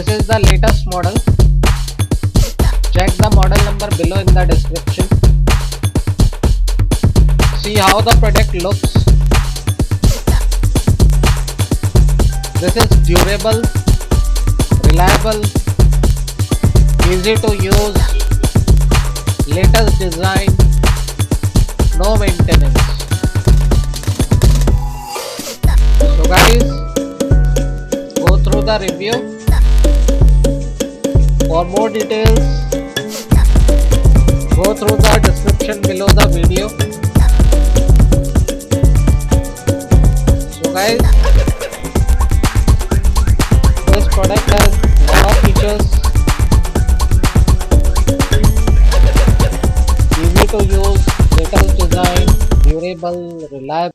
This is the latest model. Check the model number below in the description. See how the product looks. This is durable, reliable, easy to use, latest design, no maintenance. So guys, go through the review. For more details, go through the description below the video. So guys, this product has a lot of features, easy to use, latest design, durable, reliable.